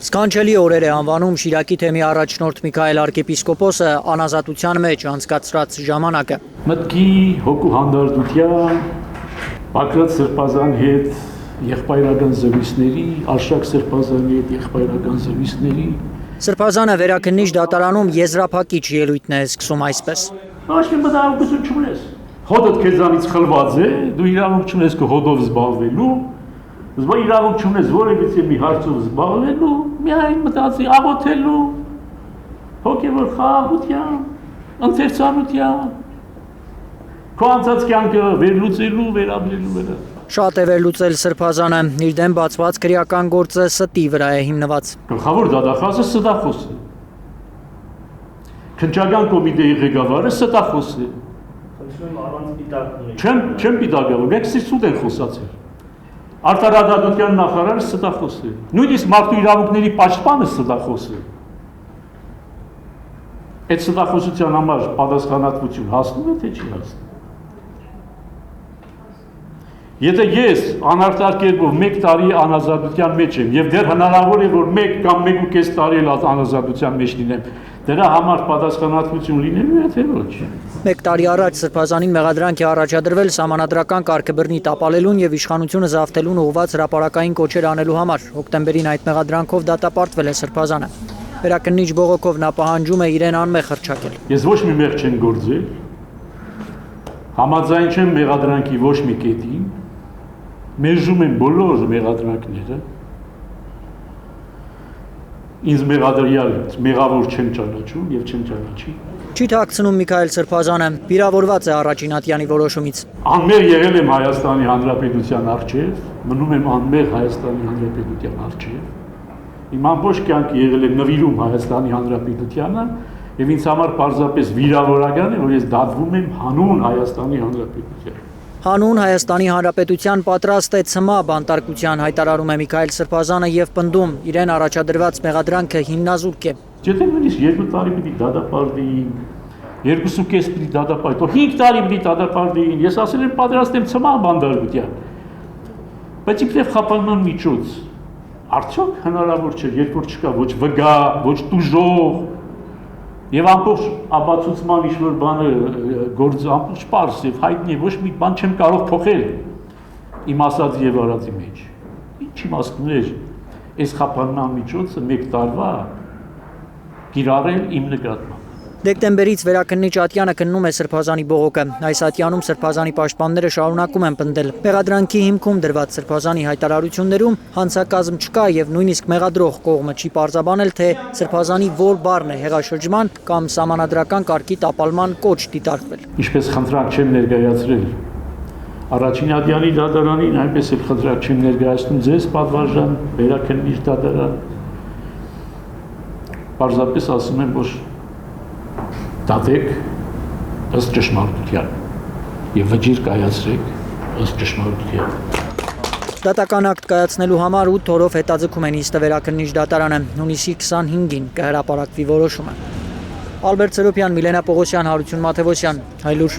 Սքանչելի օրեր է անվանում Շիրակի թեմի առաջնորդ Միքայել arczepiskopos-ը անազատության մեջ անցկացրած ժամանակը։ Մտքի հոգու հանդարտության, Բագրատ Սրբազանի հետ եղբայրական զրույցների, Արշակ Սրբազանի հետ եղբայրական զրույցների։ Սրբազանը վերաքննիչ դատարանում եզրափակիչ ելույթն է սկսում այսպես։ Ոչ մի մտահոգություն չունես։ Հոդդ քեզանից խլված է, դու իրավունք չունես քո հոդով զբաղվելու, իրավունք չունես որևիցե մի հարցով զբաղվելու, միայն մտածի աղոթելու, հոգևոր խաղաղության, ընթերցանության, քո անցած կյանքը վերլուծելու, վերաբերելու վրա։ Շատ է վերլուծել Սրբազանը, իր դեմ բացված քրեական գործը ստի վրա է հիմնված։ Գլխավոր դատախազը ստախոս է։ Քննչական կոմիտեի ղեկավարը ստախոս է։ Չեմ պիտակավոր, մեկ սիրտ են խոսացել։ Արտարադատության նախարարը ստախոս է։ Նույնիսկ մարդու իրավունքների պաշտպանը ստախոս է։ Այդ ստախոսության համար պատասխանատվություն հասնում է, թե չի հասնում։ Եթե ես անարտար կերպով 1 տարի անազատության մեջ եմ եւ դեռ հնարավոր է որ 1 կամ 1.5 տարի անազատության մեջ լինեմ, դրա համար պատասխանատվություն լինելու է թե ոչ։ 1 տարի առաջ Սրբազանին մեղադրանք է առաջադրվել սահմանադրական կարգբռնի տապալելուն եւ իշխանությունը զավթելուն ուղղված հրապարակային կոչեր անելու համար։ Հոկտեմբերին այդ մեղադրանքով դատապարտվել է Սրբազանը։ Վերաքննիչ բողոքով նա պահանջում է իրեն անմեղ հռչակել։ Ես ոչ մի մեղ չեմ գործել։ Համաձայն չեմ մեղադրանքի ոչ մի կետին։ Մերժում են բոլոր մեղադրանքները։ Ինձ մեղավոր չեմ ճանաչում եւ չեմ ճանաչի։ Չի թաքցնում Միքայել Սրբազանը, վիրավորված է առաջին ատյանի որոշումից։ Անմեղ եղել եմ Հայաստանի Հանրապետության առջև, մնում եմ անմեղ Հայաստանի Հանրապետության առջև։ Իմ ամբողջ կյանքը եղել եմ նվիրում Հայաստանի Հանրապետությանը եւ ինձ համար պարզապես վիրավորական է, որ ես դատվում եմ հանուն Հայաստանի Հանրապետության։ Հանուն Հայաստանի Հանրապետության պատրաստ է ցմա բանտարկության հայտարարում է Միքայել Սրբազանը եւ պնդում իրեն առաջադրված մեղադրանքը հիմնազուրկ է։ Եթե նույնիսկ 2 տարի պիտի դատապարտեին, 2.5 պիտի դատապարտեին, 5 տարի պիտի դատապարտեին, ես ասել եմ պատրաստ եմ ցմա բանտարկության։ Բայց իբրև խափանման միջոց արդյոք հնարավոր չէ, երբ որ չկա ոչ վգա, ոչ տուժող եւ ամբողջ ապացուցման ինչ-որ բանը գործ ամբողջ պարզ եւ հայտնի ոչ մի բան չեմ կարող փոխել իմ ասած եւ արածի մեջ։ Ինչ իմաստներ այս խափանման միջոցը 1 տարվա կիրառել իմ նկատմամբ։ Դեկտեմբերից վերաքննիչ ատյանը քննում է Սրբազանի բողոքը։ Այս ատյանում Սրբազանի պաշտպանները շարունակում են պնդել։ Մեղադրանքի հիմքում դրված Սրբազանի հայտարարություններում հանցակազմ չկա եւ նույնիսկ մեղադրող կողմը չի պարզաբանել, թե Սրբազանի որ բառն է հեղաշրջման կամ սահմանադրական կարգի տապալման կոչ դիտարկվել։ Ինչպես խնդրանք չեմ ներկայացրել առաջին ատյանի դատարանին, այնպես էլ խնդրանք չեմ ներկայացնում ձեզ պատվարժան վերաքննիչ դատարան։ Պարզապես ասում եմ, որ դատեք ըստ ճշմարտության եւ վճիռ կայացրեք ըստ ճշմարտության։ Դատական ակտ կայացնելու համար 8 օրով հետաձգում են իստը վերաքննիչ դատարանը, հունիսի 25-ին կհրապարակվի որոշումը։ Ալբերտ Սերոբյան, Միլենա Պողոսյան, Հարություն Մաթևոսյան, Հայլուր։